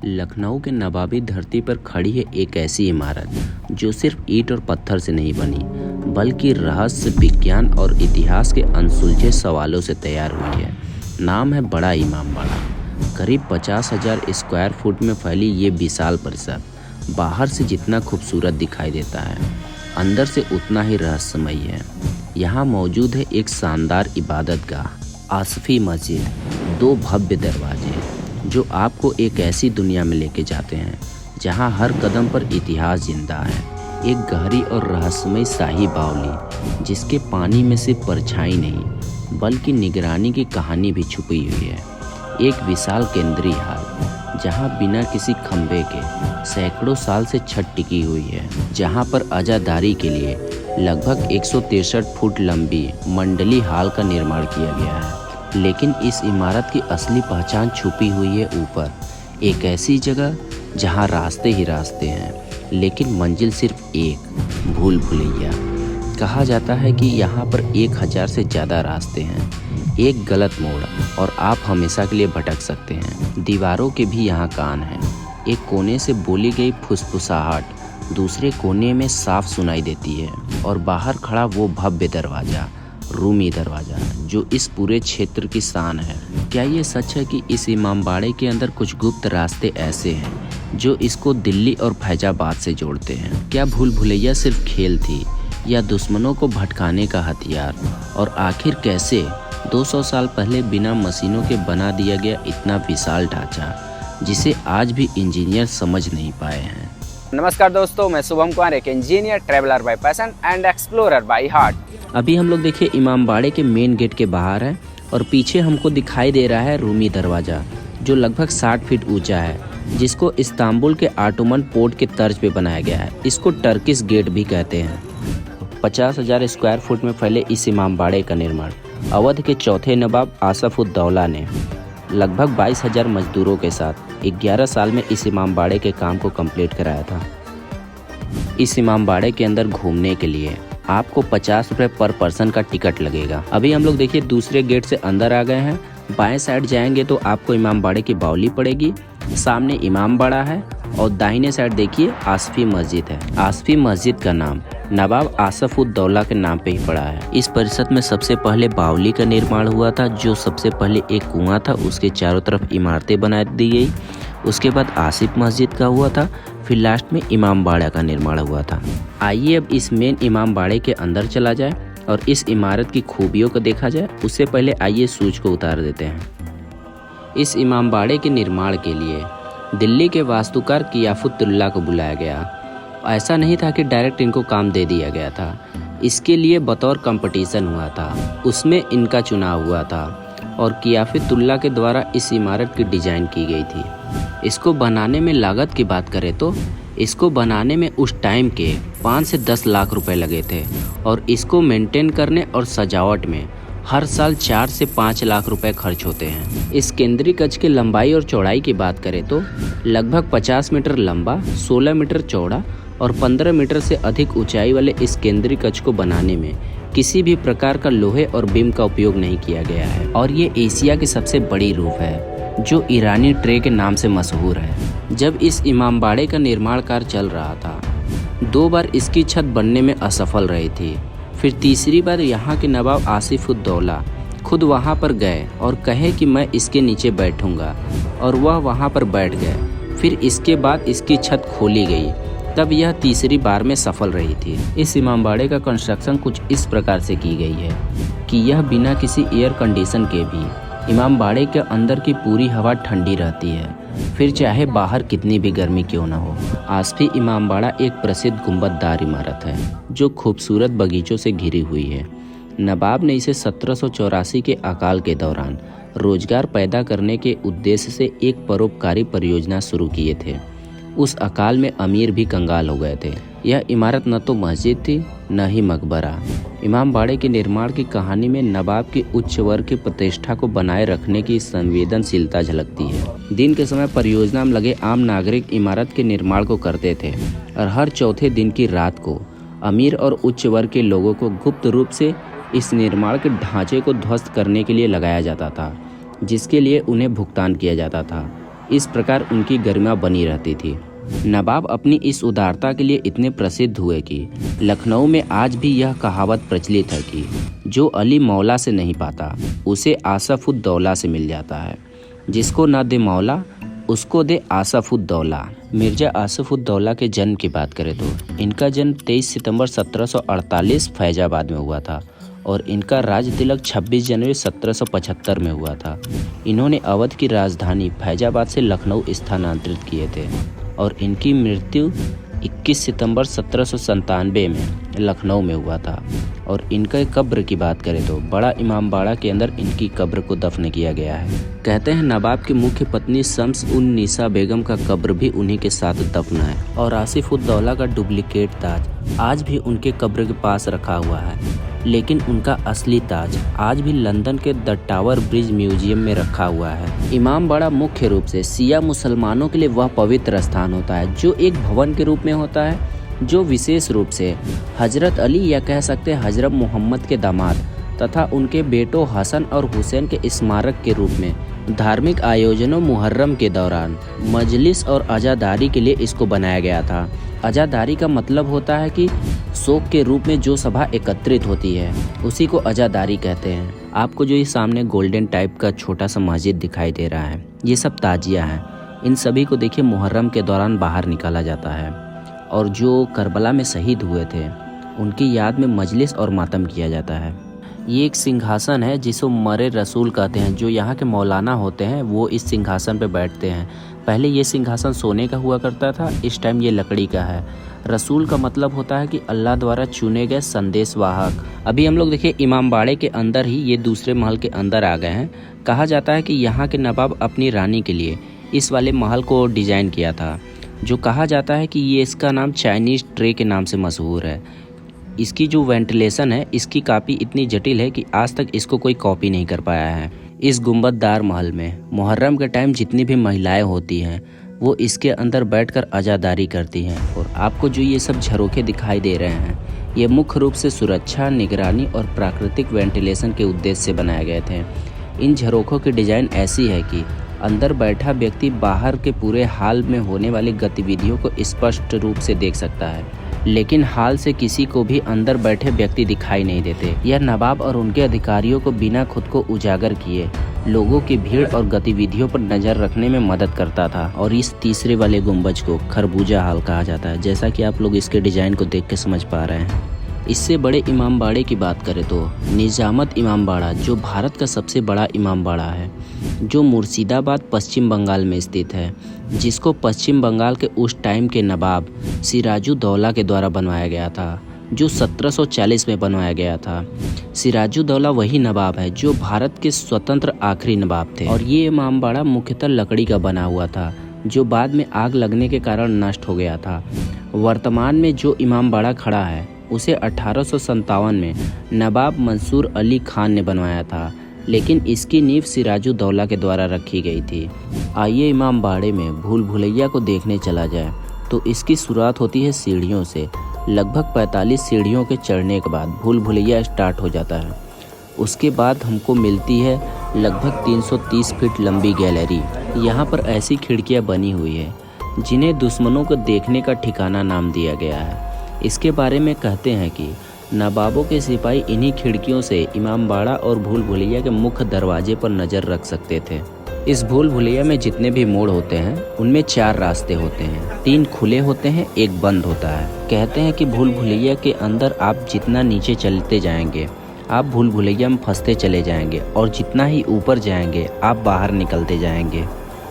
लखनऊ के नवाबी धरती पर खड़ी है एक ऐसी इमारत जो सिर्फ ईंट और पत्थर से नहीं बनी बल्कि रहस्य, विज्ञान और इतिहास के अनसुलझे सवालों से तैयार हुई है। नाम है बड़ा इमामबाड़ा। करीब 50,000 स्क्वायर फुट में फैली ये विशाल परिसर बाहर से जितना खूबसूरत दिखाई देता है, अंदर से उतना ही रहस्यमयी है। यहाँ मौजूद है एक शानदार इबादतगाह, आसफी मस्जिद, 2 भव्य दरवाजे जो आपको एक ऐसी दुनिया में लेके जाते हैं जहाँ हर कदम पर इतिहास जिंदा है। एक गहरी और रहस्यमयी शाही बावली जिसके पानी में सिर्फ परछाई नहीं बल्कि निगरानी की कहानी भी छुपी हुई है। एक विशाल केंद्रीय हाल जहाँ बिना किसी खंभे के सैकड़ों साल से छत टिकी हुई है, जहाँ पर अजादारी के लिए लगभग 163 फुट लंबी मंडली हाल का निर्माण किया गया है। लेकिन इस इमारत की असली पहचान छुपी हुई है ऊपर, एक ऐसी जगह जहाँ रास्ते ही रास्ते हैं लेकिन मंजिल सिर्फ एक, भूल भुलैया। कहा जाता है कि यहाँ पर 1000 से ज़्यादा रास्ते हैं, एक गलत मोड़ और आप हमेशा के लिए भटक सकते हैं। दीवारों के भी यहाँ कान हैं। एक कोने से बोली गई फुसफुसाहट दूसरे कोने में साफ सुनाई देती है और बाहर खड़ा वो भव्य दरवाज़ा, रूमी दरवाज़ा, जो इस पूरे क्षेत्र की शान है। क्या ये सच है कि इस इमामबाड़े के अंदर कुछ गुप्त रास्ते ऐसे हैं जो इसको दिल्ली और फैजाबाद से जोड़ते हैं? क्या भूल भुलैया सिर्फ खेल थी या दुश्मनों को भटकाने का हथियार? और आखिर कैसे 200 साल पहले बिना मशीनों के बना दिया गया इतना विशाल ढांचा जिसे आज भी इंजीनियर समझ नहीं पाए हैं? नमस्कार दोस्तों, मैं शुभम कुमार, एक engineer, traveller bye passion and explorer by heart. अभी हम लोग देखिए इमामबाड़े के मेन गेट के बाहर हैं और पीछे हमको दिखाई दे रहा है रूमी दरवाज़ा जो लगभग 60 फीट ऊंचा है, जिसको इस्तांबुल के ऑटोमन पोर्ट के तर्ज पे बनाया गया है। इसको टर्किश गेट भी कहते हैं। 50,000 स्क्वायर फुट में फैले इस इमामबाड़े का निर्माण अवध के चौथे नवाब आसफ-उद-दौला ने लगभग 22,000 मजदूरों के साथ 11 साल में इस इमामबाड़े के काम को कंप्लीट कराया था। इस इमामबाड़े के अंदर घूमने के लिए आपको 50 रुपये पर पर्सन का टिकट लगेगा। अभी हम लोग देखिए दूसरे गेट से अंदर आ गए हैं। बाएं साइड जाएंगे तो आपको इमामबाड़े की बावली पड़ेगी, सामने इमामबाड़ा है और दाहिने साइड देखिए आसफी मस्जिद है। आसफी मस्जिद का नाम नवाब आसफ-उद-दौला के नाम पे ही पड़ा है। इस परिसर में सबसे पहले बावली का निर्माण हुआ था, जो सबसे पहले एक कुआं था, उसके चारों तरफ इमारतें बना दी गई। उसके बाद आसिफ मस्जिद का हुआ था, फिर लास्ट में इमामबाड़ा का निर्माण हुआ था। आइए अब इस मेन इमामबाड़े के अंदर चला जाए और इस इमारत की खूबियों को देखा जाए। उससे पहले आइए सूच को उतार देते हैं। इस इमामबाड़े के निर्माण के लिए दिल्ली के वास्तुकार कियाफुतुल्लाह को बुलाया गया। ऐसा नहीं था कि डायरेक्ट इनको काम दे दिया गया था, इसके लिए बतौर कंपटीशन हुआ था, उसमें इनका चुनाव हुआ था और कियाफुतुल्लाह के द्वारा इस इमारत की डिजाइन की गई थी। इसको बनाने में लागत की बात करें तो इसको बनाने में उस टाइम के 5 से 10 लाख रुपए लगे थे और इसको मेंटेन करने और सजावट में हर साल 4 से 5 लाख रुपए खर्च होते हैं। इस केंद्रीय कक्ष की लंबाई और चौड़ाई की बात करें तो लगभग 50 मीटर लंबा, 16 मीटर चौड़ा और 15 मीटर से अधिक ऊंचाई वाले इस केंद्रीय कक्ष को बनाने में किसी भी प्रकार का लोहे और बीम का उपयोग नहीं किया गया है और ये एशिया की सबसे बड़ी रूफ है जो ईरानी ट्रे के नाम से मशहूर है। जब इस इमामबाड़े का निर्माण कार्य चल रहा था, 2 बार इसकी छत बनने में असफल रही थी। फिर तीसरी बार यहाँ के नवाब आसिफ-उद-दौला खुद वहाँ पर गए और कहे कि मैं इसके नीचे बैठूंगा और वह वहाँ पर बैठ गए। फिर इसके बाद इसकी छत खोली गई, तब यह तीसरी बार में सफल रही थी। इस इमामबाड़े का कंस्ट्रक्शन कुछ इस प्रकार से की गई है कि यह बिना किसी एयर कंडीशन के भी इमामबाड़े के अंदर की पूरी हवा ठंडी रहती है, फिर चाहे बाहर कितनी भी गर्मी क्यों न हो। आसफी इमामबाड़ा एक प्रसिद्ध गुंबददार इमारत है जो खूबसूरत बगीचों से घिरी हुई है। नवाब ने इसे 1784 के अकाल के दौरान रोजगार पैदा करने के उद्देश्य से एक परोपकारी परियोजना शुरू किए थे। उस अकाल में अमीर भी कंगाल हो गए थे। यह इमारत न तो मस्जिद थी न ही मकबरा। इमामबाड़े के निर्माण की कहानी में नवाब की उच्च वर्ग की प्रतिष्ठा को बनाए रखने की संवेदनशीलता झलकती है। दिन के समय परियोजना में लगे आम नागरिक इमारत के निर्माण को करते थे और हर चौथे दिन की रात को अमीर और उच्च वर्ग के लोगों को गुप्त रूप से इस निर्माण के ढांचे को ध्वस्त करने के लिए लगाया जाता था, जिसके लिए उन्हें भुगतान किया जाता था। इस प्रकार उनकी गरिमा बनी रहती थी। नवाब अपनी इस उदारता के लिए इतने प्रसिद्ध हुए कि लखनऊ में आज भी यह कहावत प्रचलित है कि जो अली मौला से नहीं पाता उसे आसफुद्दौला से मिल जाता है, जिसको न दे मौला उसको दे आसफुद्दौला। मिर्जा आसफुद्दौला के जन्म की बात करें तो इनका जन्म 23 सितंबर 1748 फैजाबाद में हुआ था और इनका राज तिलक 26 जनवरी 1775 में हुआ था। इन्होंने अवध की राजधानी फैजाबाद से लखनऊ स्थानांतरित किए थे और इनकी मृत्यु 21 सितंबर 1797 में लखनऊ में हुआ था। और इनके कब्र की बात करें तो बड़ा इमामबाड़ा के अंदर इनकी कब्र को दफन किया गया है। कहते हैं नवाब की मुख्य पत्नी शम्स उन निसा बेगम का कब्र भी उन्हीं के साथ दफन है और आसिफुद्दौला का डुप्लीकेट ताज आज भी उनके कब्र के पास रखा हुआ है, लेकिन उनका असली ताज आज भी लंदन के द टावर ब्रिज म्यूजियम में रखा हुआ है। इमामबाड़ा मुख्य रूप से शिया मुसलमानों के लिए वह पवित्र स्थान होता है जो एक भवन के रूप में होता है, जो विशेष रूप से हजरत अली या कह सकते हैं हजरत मोहम्मद के दामाद तथा उनके बेटों हसन और हुसैन के स्मारक के रूप में धार्मिक आयोजनों मुहर्रम के दौरान मजलिस और अज़ादारी के लिए इसको बनाया गया था। अज़ादारी का मतलब होता है कि शोक के रूप में जो सभा एकत्रित होती है उसी को अज़ादारी कहते हैं। आपको जो ये सामने गोल्डन टाइप का छोटा सा मस्जिद दिखाई दे रहा है, ये सब ताजिया हैं। इन सभी को देखिए मुहर्रम के दौरान बाहर निकाला जाता है और जो करबला में शहीद हुए थे उनकी याद में मजलिस और मातम किया जाता है। ये एक सिंहासन है जिसको मरे रसूल कहते हैं। जो यहाँ के मौलाना होते हैं वो इस सिंहासन पे बैठते हैं। पहले ये सिंहासन सोने का हुआ करता था, इस टाइम ये लकड़ी का है। रसूल का मतलब होता है कि अल्लाह द्वारा चुने गए संदेशवाहक। अभी हम लोग देखिए इमामबाड़े के अंदर ही ये दूसरे महल के अंदर आ गए हैं। कहा जाता है कि यहाँ के नवाब अपनी रानी के लिए इस वाले महल को डिजाइन किया था, जो कहा जाता है कि ये इसका नाम चाइनीज ट्रे के नाम से मशहूर है। इसकी जो वेंटिलेशन है इसकी काफ़ी इतनी जटिल है कि आज तक इसको कोई कॉपी नहीं कर पाया है। इस गुंबददार महल में मुहर्रम के टाइम जितनी भी महिलाएं होती हैं वो इसके अंदर बैठकर अज़ादारी करती हैं। और आपको जो ये सब झरोखे दिखाई दे रहे हैं ये मुख्य रूप से सुरक्षा, निगरानी और प्राकृतिक वेंटिलेशन के उद्देश्य से बनाए गए थे। इन झरोखों की डिज़ाइन ऐसी है कि अंदर बैठा व्यक्ति बाहर के पूरे हाल में होने वाली गतिविधियों को स्पष्ट रूप से देख सकता है, लेकिन हाल से किसी को भी अंदर बैठे व्यक्ति दिखाई नहीं देते। यह नवाब और उनके अधिकारियों को बिना खुद को उजागर किए लोगों की भीड़ और गतिविधियों पर नज़र रखने में मदद करता था। और इस तीसरे वाले गुंबज को खरबूजा हाल कहा जाता है, जैसा कि आप लोग इसके डिज़ाइन को देख के समझ पा रहे हैं। इससे बड़े इमामबाड़े की बात करें तो निजामत इमामबाड़ा जो भारत का सबसे बड़ा इमामबाड़ा है, जो मुर्शिदाबाद पश्चिम बंगाल में स्थित है, जिसको पश्चिम बंगाल के उस टाइम के नवाब सिराजुद्दौला के द्वारा बनवाया गया था, जो 1740 में बनवाया गया था। सिराजुद्दौला वही नवाब है जो भारत के स्वतंत्र आखिरी नवाब थे। और ये इमामबाड़ा मुख्यतः लकड़ी का बना हुआ था जो बाद में आग लगने के कारण नष्ट हो गया था। वर्तमान में जो इमामबाड़ा खड़ा है उसे 1857 में नवाब मंसूर अली खान ने बनवाया था, लेकिन इसकी नींव सिराजुद्दौला के द्वारा रखी गई थी। आइए इमामबाड़े में भूल भुलैया को देखने चला जाए। तो इसकी शुरुआत होती है सीढ़ियों से। लगभग 45 सीढ़ियों के चढ़ने के बाद भूल भुलैया स्टार्ट हो जाता है। उसके बाद हमको मिलती है लगभग 330 फीट लंबी गैलरी। यहाँ पर ऐसी खिड़कियाँ बनी हुई है जिन्हें दुश्मनों को देखने का ठिकाना नाम दिया गया है। इसके बारे में कहते हैं कि नवाबों के सिपाही इन्हीं खिड़कियों से इमामबाड़ा और भूल भुलैया के मुख्य दरवाजे पर नज़र रख सकते थे। इस भूल भुलैया में जितने भी मोड़ होते हैं उनमें 4 रास्ते होते हैं, 3 खुले होते हैं, 1 बंद होता है। कहते हैं कि भूल भुलैया के अंदर आप जितना नीचे चलते जाएंगे आप भूल भुलैया में फंसते चले जाएंगे और जितना ही ऊपर जाएंगे आप बाहर निकलते जाएंगे।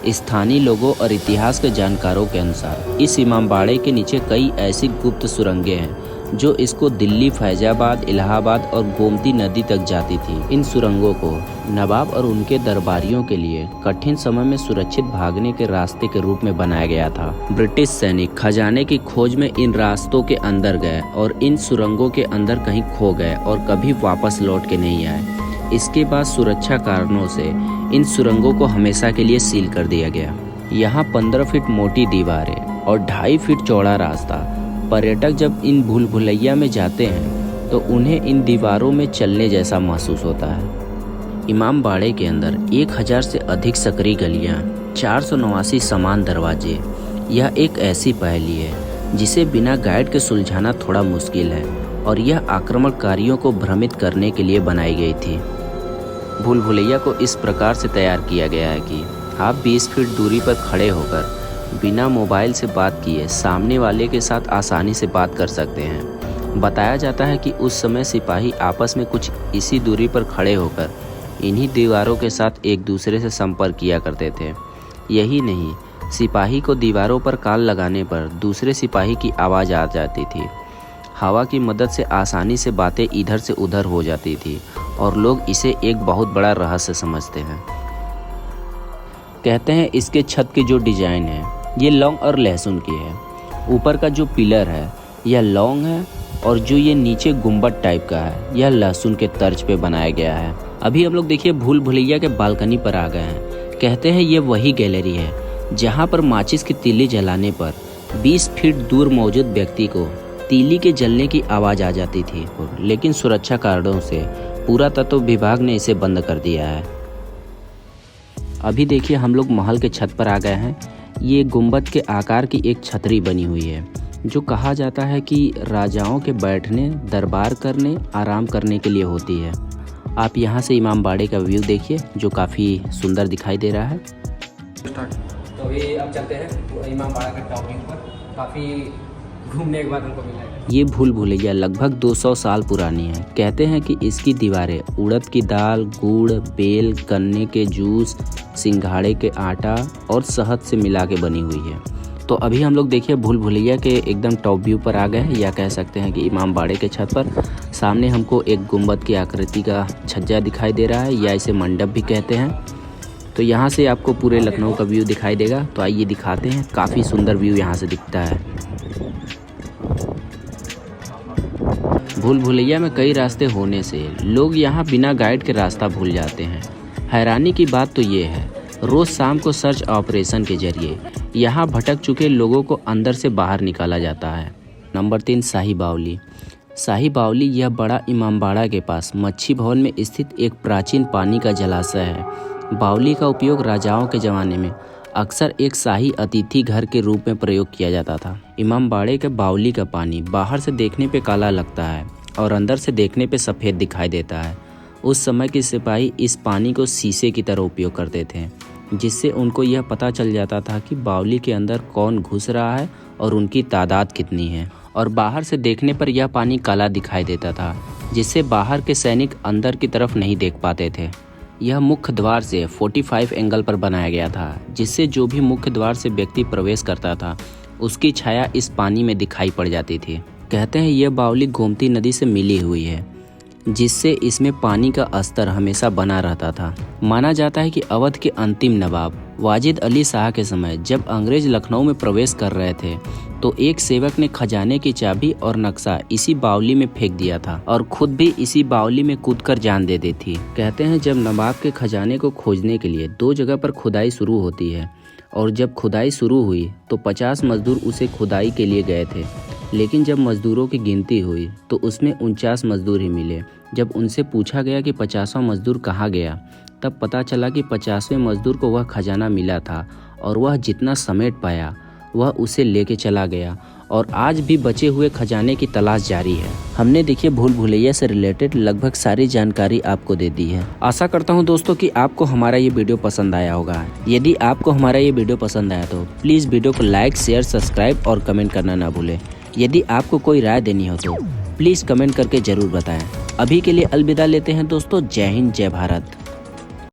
स्थानीय लोगों और इतिहास के जानकारों के अनुसार इस इमामबाड़े के नीचे कई ऐसी गुप्त सुरंगें हैं जो इसको दिल्ली, फैजाबाद, इलाहाबाद और गोमती नदी तक जाती थी। इन सुरंगों को नवाब और उनके दरबारियों के लिए कठिन समय में सुरक्षित भागने के रास्ते के रूप में बनाया गया था। ब्रिटिश सैनिक खजाने की खोज में इन रास्तों के अंदर गए और इन सुरंगों के अंदर कहीं खो गए और कभी वापस लौट के नहीं आए। इसके बाद सुरक्षा कारणों से इन सुरंगों को हमेशा के लिए सील कर दिया गया। यहाँ 15 फीट मोटी दीवारें और 2.5 फीट चौड़ा रास्ता। पर्यटक जब इन भूल भुलैया में जाते हैं तो उन्हें इन दीवारों में चलने जैसा महसूस होता है। इमामबाड़े के अंदर 1000 से अधिक सकरी गलियाँ 489 समान दरवाजे। यह एक ऐसी पहेली है जिसे बिना गाइड के सुलझाना थोड़ा मुश्किल है और यह आक्रमणकारियों को भ्रमित करने के लिए बनाई गई थी। भूल भुलैया को इस प्रकार से तैयार किया गया है कि आप 20 फीट दूरी पर खड़े होकर बिना मोबाइल से बात किए सामने वाले के साथ आसानी से बात कर सकते हैं। बताया जाता है कि उस समय सिपाही आपस में कुछ इसी दूरी पर खड़े होकर इन्हीं दीवारों के साथ एक दूसरे से संपर्क किया करते थे। यही नहीं, सिपाही को दीवारों पर कान लगाने पर दूसरे सिपाही की आवाज़ आ जाती थी। हवा की मदद से आसानी से बातें इधर से उधर हो जाती थी और लोग इसे एक बहुत बड़ा रहस्य समझते हैं। कहते हैं इसके छत की जो डिज़ाइन है ये लौंग और लहसुन की है। ऊपर का जो पिलर है यह लौंग है और जो ये नीचे गुंबद टाइप का है यह लहसुन के तर्ज पे बनाया गया है। अभी हम लोग देखिए भूल भुलैया के बालकनी पर आ गए हैं। कहते हैं ये वही गैलरी है जहाँ पर माचिस की तीली जलाने पर 20 फीट दूर मौजूद व्यक्ति को तीली के जलने की आवाज़ आ जाती थी, लेकिन सुरक्षा कारणों से पुरातत्व विभाग ने इसे बंद कर दिया है। अभी देखिए हम लोग महल के छत पर आ गए हैं। ये गुंबद के आकार की एक छतरी बनी हुई है जो कहा जाता है कि राजाओं के बैठने, दरबार करने, आराम करने के लिए होती है। आप यहाँ से इमामबाड़े का व्यू देखिए जो काफ़ी सुंदर दिखाई दे रहा है। तो अभी अब चलते हैं इमामबाड़ा के टॉप व्यू पर। काफ़ी घूमने के बाद हमको मिला है। ये भूल भुलैया लगभग 200 साल पुरानी है। कहते हैं कि इसकी दीवारें उड़द की दाल, गुड़, बेल, गन्ने के जूस, सिंघाड़े के आटा और शहद से मिला के बनी हुई है। तो अभी हम लोग देखिए भूल भुलैया के एकदम टॉप व्यू पर आ गए हैं, या कह सकते हैं कि इमामबाड़े के छत पर। सामने हमको एक गुंबद की आकृति का छज्जा दिखाई दे रहा है, या इसे मंडप भी कहते हैं। तो यहाँ से आपको पूरे लखनऊ का व्यू दिखाई देगा। तो आइए दिखाते हैं। काफ़ी सुंदर व्यू यहाँ से दिखता है। भूल भुलैया में कई रास्ते होने से लोग यहाँ बिना गाइड के रास्ता भूल जाते हैं। हैरानी की बात तो ये है, रोज़ शाम को सर्च ऑपरेशन के जरिए यहाँ भटक चुके लोगों को अंदर से बाहर निकाला जाता है। नंबर 3, शाही बावली। शाही बावली यह बड़ा इमामबाड़ा के पास मच्छी भवन में स्थित एक प्राचीन पानी का जलाशय है। बावली का उपयोग राजाओं के ज़माने में अक्सर एक शाही अतिथि घर के रूप में प्रयोग किया जाता था। इमामबाड़े के बावली का पानी बाहर से देखने पे काला लगता है और अंदर से देखने पे सफ़ेद दिखाई देता है। उस समय के सिपाही इस पानी को शीशे की तरह उपयोग करते थे, जिससे उनको यह पता चल जाता था कि बावली के अंदर कौन घुस रहा है और उनकी तादाद कितनी है। और बाहर से देखने पर यह पानी काला दिखाई देता था, जिससे बाहर के सैनिक अंदर की तरफ नहीं देख पाते थे। यह मुख्य द्वार से 45 एंगल पर बनाया गया था, जिससे जो भी मुख्य द्वार से व्यक्ति प्रवेश करता था उसकी छाया इस पानी में दिखाई पड़ जाती थी। कहते हैं यह बावली गोमती नदी से मिली हुई है, जिससे इसमें पानी का स्तर हमेशा बना रहता था। माना जाता है कि अवध के अंतिम नवाब वाजिद अली शाह के समय जब अंग्रेज लखनऊ में प्रवेश कर रहे थे तो एक सेवक ने खजाने की चाबी और नक्शा इसी बावली में फेंक दिया था और खुद भी इसी बावली में कूदकर जान दे दी थी। कहते हैं जब नवाब के खजाने को खोजने के लिए 2 जगह पर खुदाई शुरू होती है और जब खुदाई शुरू हुई तो 50 मजदूर उसे खुदाई के लिए गए थे, लेकिन जब मजदूरों की गिनती हुई तो उसमें 49 मजदूर ही मिले। जब उनसे पूछा गया कि 50वां मजदूर कहाँ गया, तब पता चला कि 50वें मजदूर को वह खजाना मिला था और वह जितना समेट पाया वह उसे लेके चला गया और आज भी बचे हुए खजाने की तलाश जारी है। हमने देखिए भूल भुलैया से रिलेटेड लगभग सारी जानकारी आपको दे दी है। आशा करता हूं दोस्तों कि आपको हमारा ये वीडियो पसंद आया होगा। यदि आपको हमारा ये वीडियो पसंद आया तो प्लीज़ वीडियो को लाइक, शेयर, सब्सक्राइब और कमेंट करना ना भूलें। यदि आपको कोई राय देनी हो तो प्लीज़ कमेंट करके ज़रूर बताएं। अभी के लिए अलविदा लेते हैं दोस्तों। जय हिंद, जय भारत।